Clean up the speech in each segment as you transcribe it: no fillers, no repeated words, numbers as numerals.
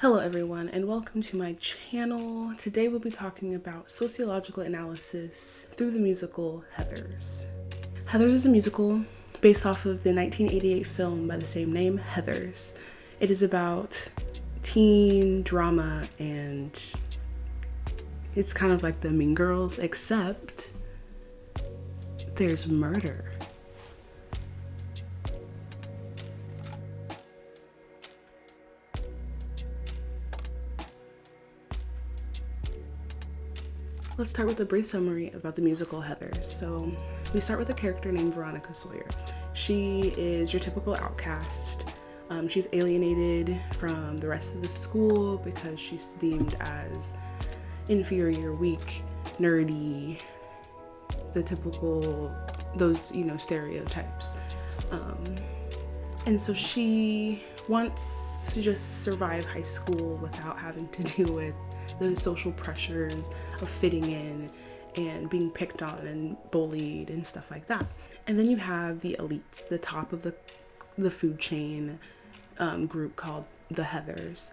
Hello everyone and welcome to my channel. Today we'll be talking about sociological analysis through the musical Heathers. Heathers is a musical based off of the 1988 film by the same name, Heathers. It is about teen drama and it's kind of like the Mean Girls, except there's murder. Let's start with a brief summary about the musical Heathers. So we start with a character named Veronica Sawyer. She is your typical outcast. She's alienated from the rest of the school because she's deemed as inferior, weak, nerdy, the typical, those, stereotypes. And so she wants to just survive high school without having to deal with the social pressures of fitting in and being picked on and bullied and stuff like that. And then you have the elites, the top of the food chain group called the Heathers.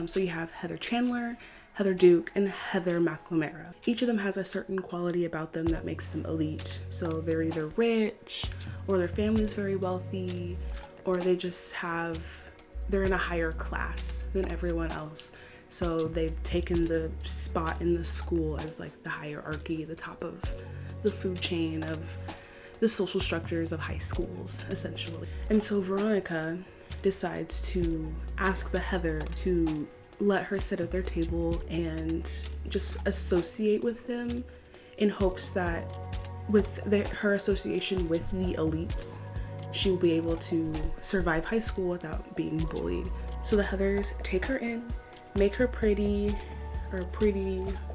So you have Heather Chandler, Heather Duke, and Heather McNamara. Each of them has a certain quality about them that makes them elite. So they're either rich, or their family is very wealthy, or they're in a higher class than everyone else. So they've taken the spot in the school as like the hierarchy, the top of the food chain of the social structures of high schools, essentially. And so Veronica decides to ask the Heather to let her sit at their table and just associate with them in hopes that with her association with the elites, she will be able to survive high school without being bullied. So the Heathers take her in, make her pretty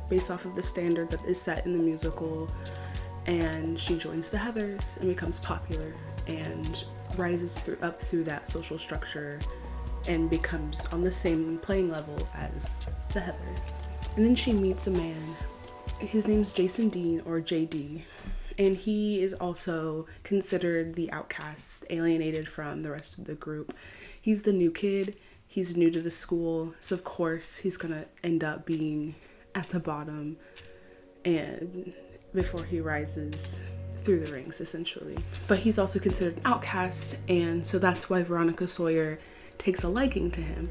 based off of the standard that is set in the musical, and she joins the Heathers and becomes popular and rises up through that social structure and becomes on the same playing level as the Heathers. And then she meets a man. His name's Jason Dean, or JD, and he is also considered the outcast, alienated from the rest of the group. He's the new kid. He's new to the school, so of course he's gonna end up being at the bottom and before he rises through the ranks, essentially. But he's also considered an outcast, and so that's why Veronica Sawyer takes a liking to him,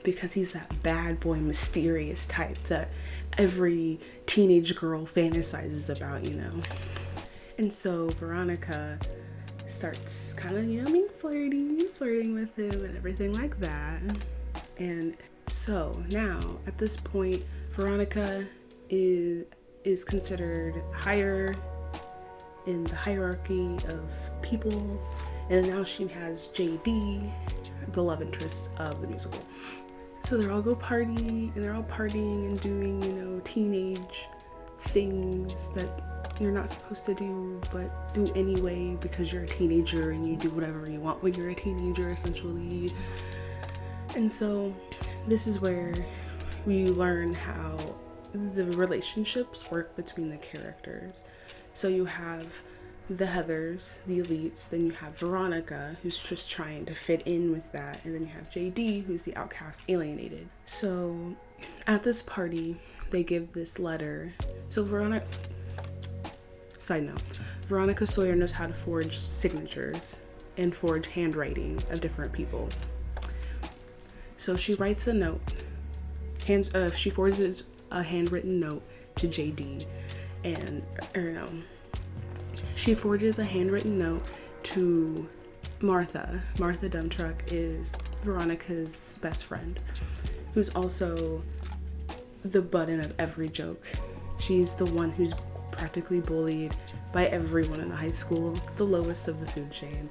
because he's that bad boy, mysterious type that every teenage girl fantasizes about, And so Veronica starts kind of, being flirting with him and everything like that. And so now at this point, Veronica is considered higher in the hierarchy of people, and now she has JD, the love interest of the musical. So they're all partying and doing, teenage things that you're not supposed to do, but do anyway because you're a teenager and you do whatever you want when you're a teenager, essentially. And so this is where we learn how the relationships work between the characters. So you have the Heathers, the elites, then you have Veronica, who's just trying to fit in with that, and then you have JD, who's the outcast, alienated. So at this party, they give this letter. So Side note, Veronica Sawyer knows how to forge signatures and forge handwriting of different people. So she writes a note, she forges a handwritten note to JD, she forges a handwritten note to Martha. Martha Dumbtruck is Veronica's best friend, who's also the butt end of every joke. She's the one who's practically bullied by everyone in the high school, the lowest of the food chain,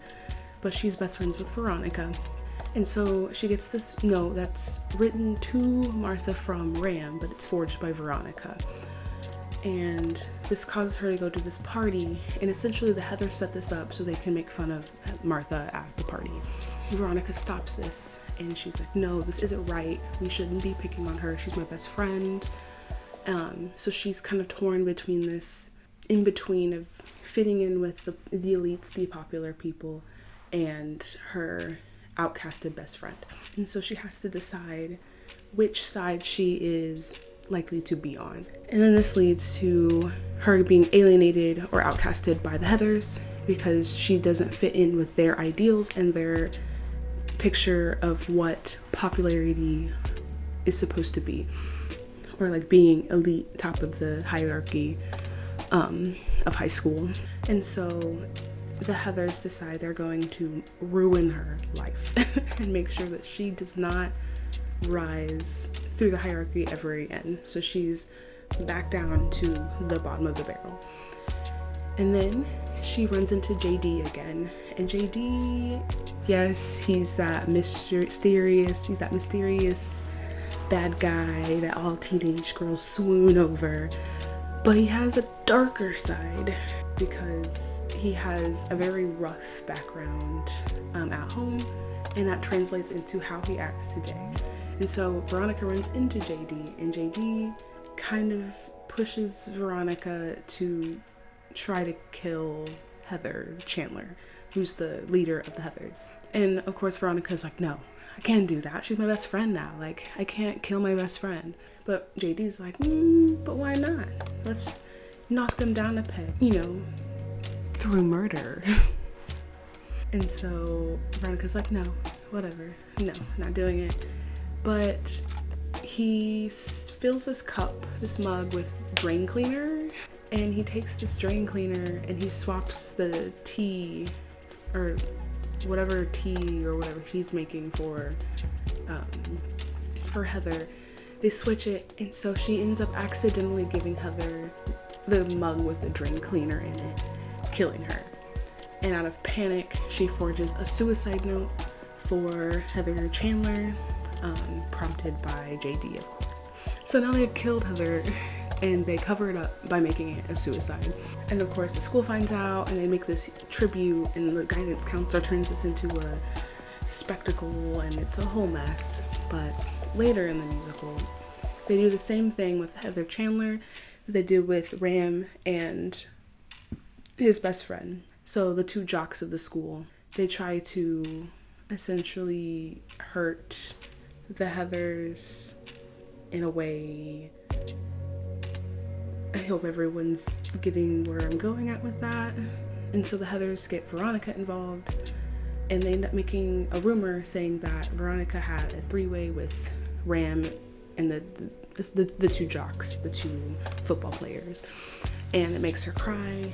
but she's best friends with Veronica. And so she gets this note that's written to Martha from Ram, but it's forged by Veronica. And this causes her to go to this party, and essentially the Heathers set this up so they can make fun of Martha at the party. Veronica stops this and she's like, no, this isn't right. We shouldn't be picking on her. She's my best friend. So she's kind of torn between this, in between of fitting in with the elites, the popular people, and her outcasted best friend. And so she has to decide which side she is likely to be on. And then this leads to her being alienated or outcasted by the Heathers because she doesn't fit in with their ideals and their picture of what popularity is supposed to be, or like being elite, top of the hierarchy of high school. And so the Heathers decide they're going to ruin her life and make sure that she does not rise through the hierarchy ever again. So she's back down to the bottom of the barrel. And then she runs into JD again. And JD, yes, he's that mysterious bad guy that all teenage girls swoon over. But he has a darker side because he has a very rough background at home, and that translates into how he acts today. And so Veronica runs into JD, and JD kind of pushes Veronica to try to kill Heather Chandler, who's the leader of the Heathers. And of course Veronica's like, no, I can't do that. She's my best friend now. Like, I can't kill my best friend. But JD's like, but why not? Let's knock them down a peg, through murder. And so Veronica's like, no, whatever. No, not doing it. But he fills this mug with drain cleaner, and he takes this drain cleaner and he swaps the tea or whatever he's making for Heather. They switch it, and so she ends up accidentally giving Heather the mug with the drain cleaner in it, killing her. And out of panic, she forges a suicide note for Heather Chandler, prompted by JD, of course. So now they've killed Heather, and they cover it up by making it a suicide. And of course the school finds out, and they make this tribute, and the guidance counselor turns this into a spectacle, and it's a whole mess. But later in the musical, they do the same thing with Heather Chandler that they do with Ram and his best friend. So the two jocks of the school, they try to essentially hurt the Heathers in a way. I hope everyone's getting where I'm going at with that. And so the Heathers get Veronica involved, and they end up making a rumor saying that Veronica had a three-way with Ram and the two jocks, the two football players. And it makes her cry,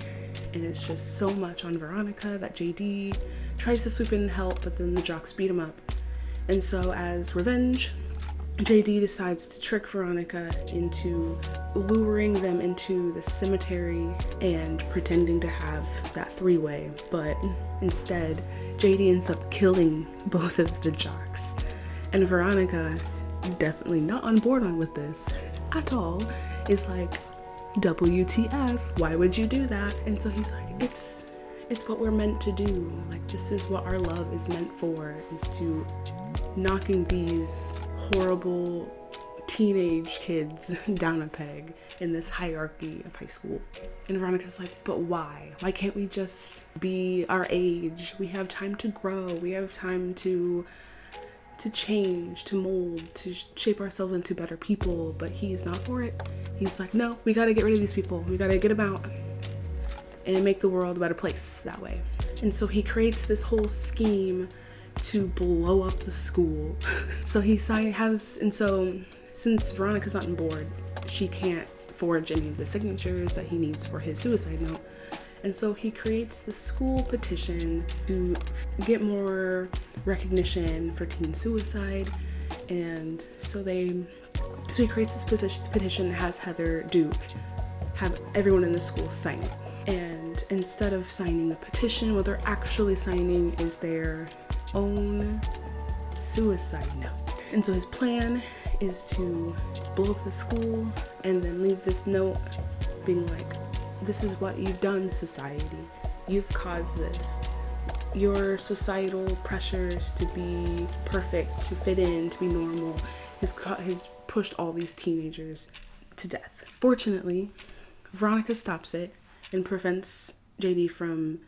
and it's just so much on Veronica that JD tries to swoop in and help, but then the jocks beat him up. And so as revenge, JD decides to trick Veronica into luring them into the cemetery and pretending to have that three-way, but instead JD ends up killing both of the jocks. And Veronica, definitely not on board with this at all, is like, WTF, why would you do that? And so he's like, it's what we're meant to do. Like, this is what our love is meant for, is to knocking these horrible teenage kids down a peg in this hierarchy of high school. And Veronica's like, but why? Why can't we just be our age? We have time to grow. We have time to change, to mold, to shape ourselves into better people. But he's not for it. He's like, no, we gotta get rid of these people. We gotta get them out and make the world a better place that way. And so he creates this whole scheme to blow up the school. So since Veronica's not on board, she can't forge any of the signatures that he needs for his suicide note. And so he creates the school petition to get more recognition for teen suicide. And so he creates this petition, has Heather Duke have everyone in the school sign it. And instead of signing the petition, what they're actually signing is their own suicide note. And so his plan is to blow up the school and then leave this note being like, this is what you've done, society. You've caused this. Your societal pressures to be perfect, to fit in, to be normal, has pushed all these teenagers to death. Fortunately, Veronica stops it and prevents JD from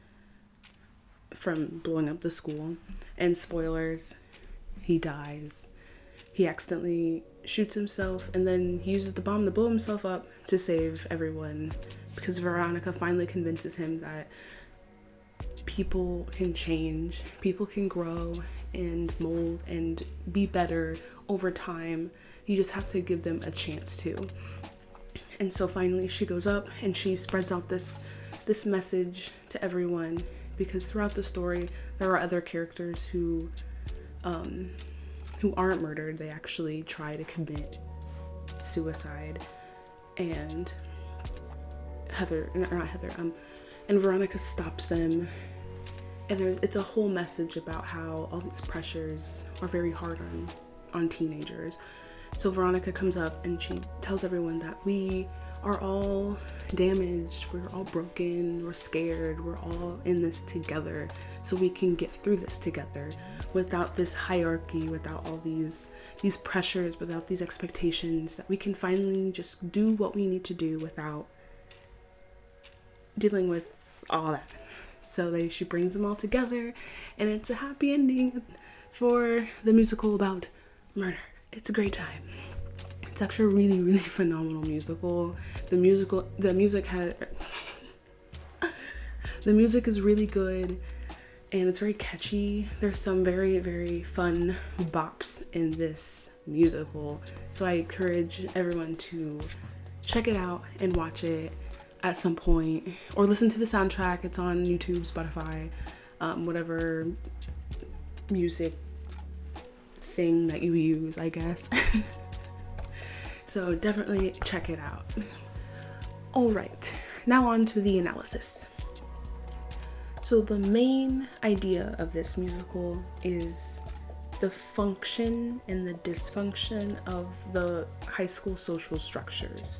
from blowing up the school. And spoilers, he dies. He accidentally shoots himself, and then he uses the bomb to blow himself up to save everyone, because Veronica finally convinces him that people can change, people can grow and mold and be better over time. You just have to give them a chance to. And so finally she goes up and she spreads out this message to everyone, because throughout the story there are other characters who aren't murdered. They actually try to commit suicide, and and Veronica stops them. And it's a whole message about how all these pressures are very hard on teenagers. So Veronica comes up and she tells everyone that we are all damaged, we're all broken, we're scared, we're all in this together, so we can get through this together without this hierarchy, without all these pressures, without these expectations, that we can finally just do what we need to do without dealing with all that. So she brings them all together, and it's a happy ending for the musical about murder. It's a great time. It's actually a really, really phenomenal musical. The music is really good, and it's very catchy. There's some very, very fun bops in this musical. So I encourage everyone to check it out and watch it at some point, or listen to the soundtrack. It's on YouTube, Spotify, whatever music thing that you use, I guess. So definitely check it out. All right, now on to the analysis. So the main idea of this musical is the function and the dysfunction of the high school social structures.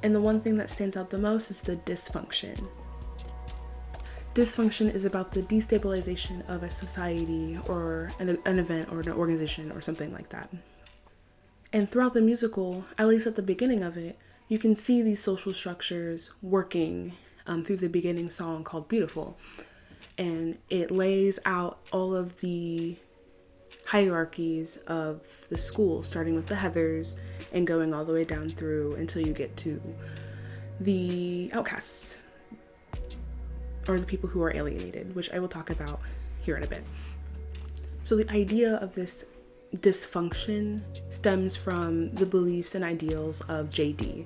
And the one thing that stands out the most is the dysfunction. Dysfunction is about the destabilization of a society or an event or an organization or something like that. And throughout the musical, at least at the beginning of it, you can see these social structures working through the beginning song called Beautiful. And it lays out all of the hierarchies of the school, starting with the Heathers and going all the way down through until you get to the outcasts, or the people who are alienated, which I will talk about here in a bit. So the idea of this dysfunction stems from the beliefs and ideals of JD.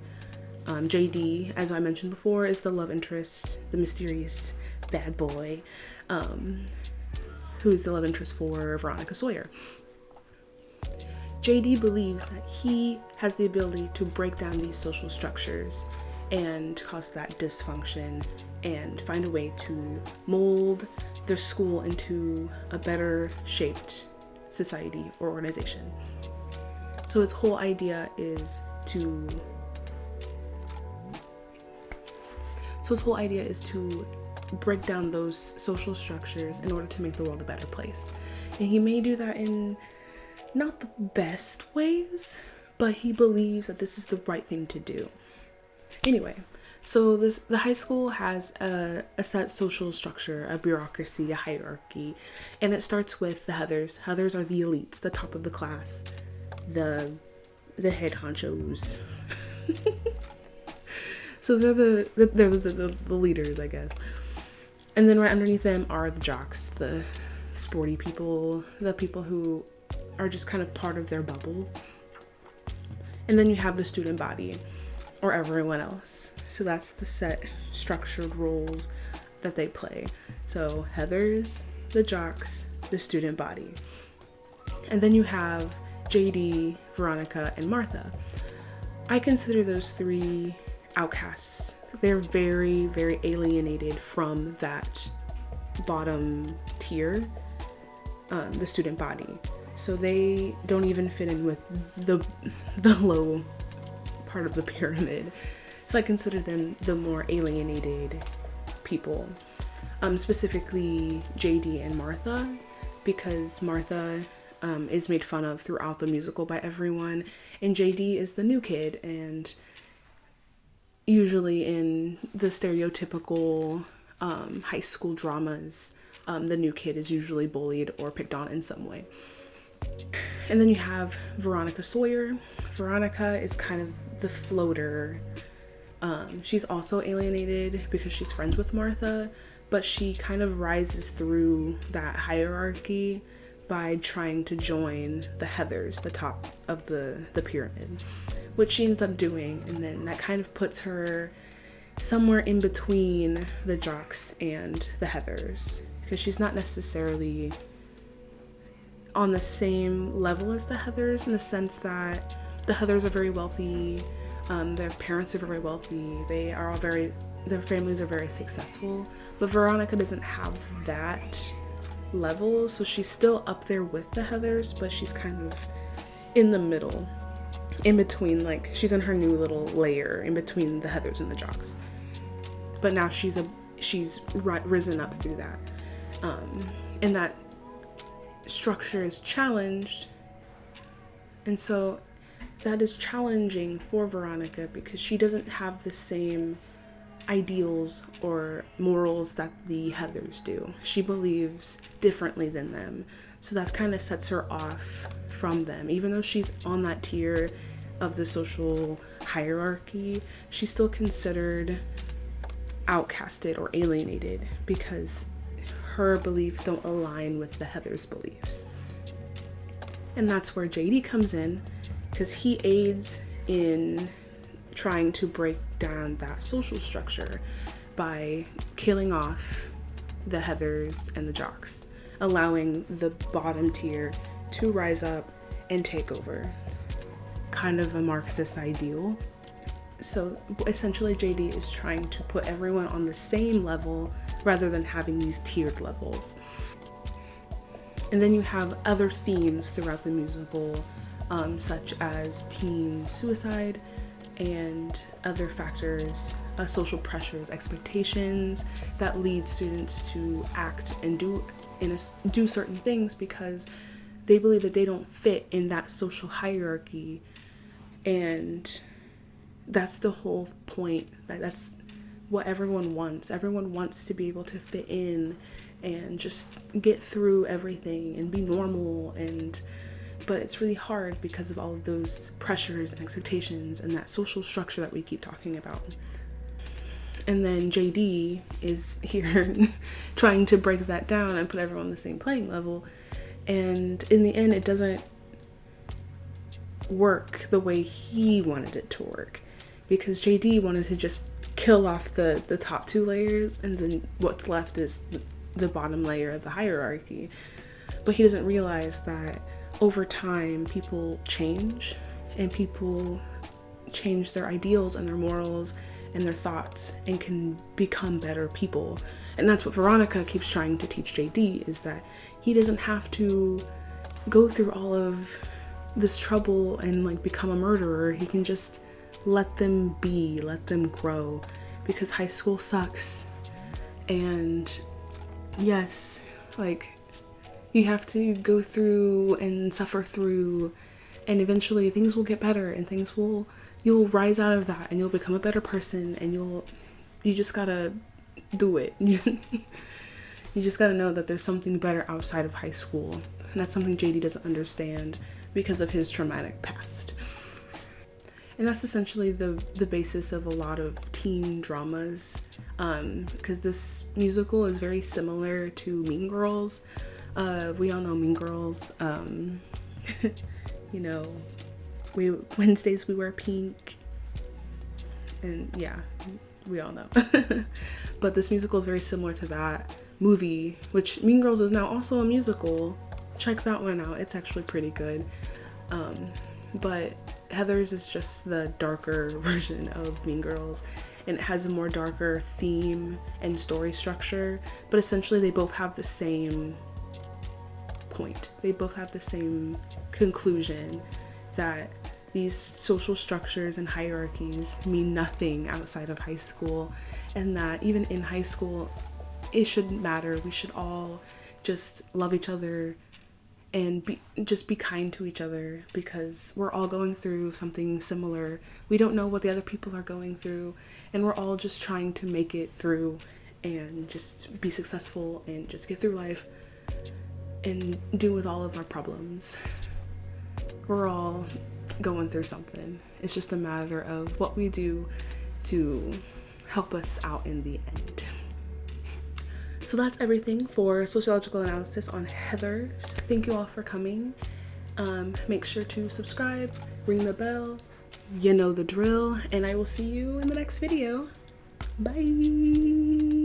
JD, as I mentioned before, is the love interest, the mysterious bad boy, who's the love interest for Veronica Sawyer. JD believes that he has the ability to break down these social structures and cause that dysfunction and find a way to mold their school into a better shaped society or organization. So his whole idea is to break down those social structures in order to make the world a better place. And he may do that in not the best ways, but he believes that this is the right thing to do. Anyway, so the high school has a set social structure, a bureaucracy, a hierarchy, and it starts with the Heathers. Heathers are the elites, the top of the class, the head honchos. So they're the leaders, I guess. And then right underneath them are the jocks, the sporty people, the people who are just kind of part of their bubble. And then you have the student body, or everyone else. So that's the set structured roles that they play. So Heathers, the jocks, the student body. And then you have JD, Veronica, and Martha. I consider those three outcasts. They're very, very alienated from that bottom tier, the student body. So they don't even fit in with the low part of the pyramid. So I consider them the more alienated people, specifically JD and Martha, because Martha is made fun of throughout the musical by everyone, and JD is the new kid, and usually in the stereotypical high school dramas, the new kid is usually bullied or picked on in some way. And then you have Veronica Sawyer. Veronica is kind of the floater. She's also alienated because she's friends with Martha, but she kind of rises through that hierarchy by trying to join the Heathers, the top of the pyramid, which she ends up doing. And then that kind of puts her somewhere in between the jocks and the Heathers, because she's not necessarily on the same level as the Heathers, in the sense that the Heathers are very wealthy, their parents are very wealthy, their families are very successful, but Veronica doesn't have that level, so she's still up there with the Heathers, but she's kind of in the middle, in between, like she's in her new little layer in between the Heathers and the jocks. But now she's risen up through that, and that structure is challenged, and so that is challenging for Veronica because she doesn't have the same ideals or morals that the Heathers do. She believes differently than them, so that kind of sets her off from them. Even though she's on that tier of the social hierarchy, she's still considered outcasted or alienated because her beliefs don't align with the Heathers' beliefs. And that's where JD comes in, because he aids in trying to break down that social structure by killing off the Heathers and the jocks, allowing the bottom tier to rise up and take over. Kind of a Marxist ideal. So essentially JD is trying to put everyone on the same level rather than having these tiered levels. And then you have other themes throughout the musical, such as teen suicide and other factors, social pressures, expectations that lead students to act and do certain things because they believe that they don't fit in that social hierarchy. And that's the whole point. That's what everyone wants. Everyone wants to be able to fit in and just get through everything and be normal, but it's really hard because of all of those pressures and expectations and that social structure that we keep talking about. And then JD is here trying to break that down and put everyone on the same playing level, and in the end it doesn't work the way he wanted it to work, because JD wanted to just kill off the top two layers, and then what's left is the bottom layer of the hierarchy. But he doesn't realize that over time people change, and people change their ideals and their morals and their thoughts and can become better people. And that's what Veronica keeps trying to teach JD, is that he doesn't have to go through all of this trouble and like become a murderer. He can just let them be, let them grow, because high school sucks. And yes, like you have to go through and suffer through, and eventually things will get better, and you'll rise out of that, and you'll become a better person, and you just gotta do it. You just gotta know that there's something better outside of high school, and that's something JD doesn't understand because of his traumatic past. And that's essentially the basis of a lot of teen dramas, because this musical is very similar to Mean Girls. We all know Mean Girls. You know, Wednesdays we wear pink, and yeah, we all know. But this musical is very similar to that movie, which Mean Girls is now also a musical. Check that one out, it's actually pretty good. But Heathers is just the darker version of Mean Girls, and it has a more darker theme and story structure, but essentially they both have the same point. They both have the same conclusion, that these social structures and hierarchies mean nothing outside of high school, and that even in high school it shouldn't matter. We should all just love each other and be kind to each other, because we're all going through something similar. We don't know what the other people are going through, and we're all just trying to make it through and just be successful and just get through life and deal with all of our problems. We're all going through something. It's just a matter of what we do to help us out in the end. So that's everything for sociological analysis on Heathers. Thank you all for coming. Make sure to subscribe, ring the bell, you know the drill, and I will see you in the next video. Bye.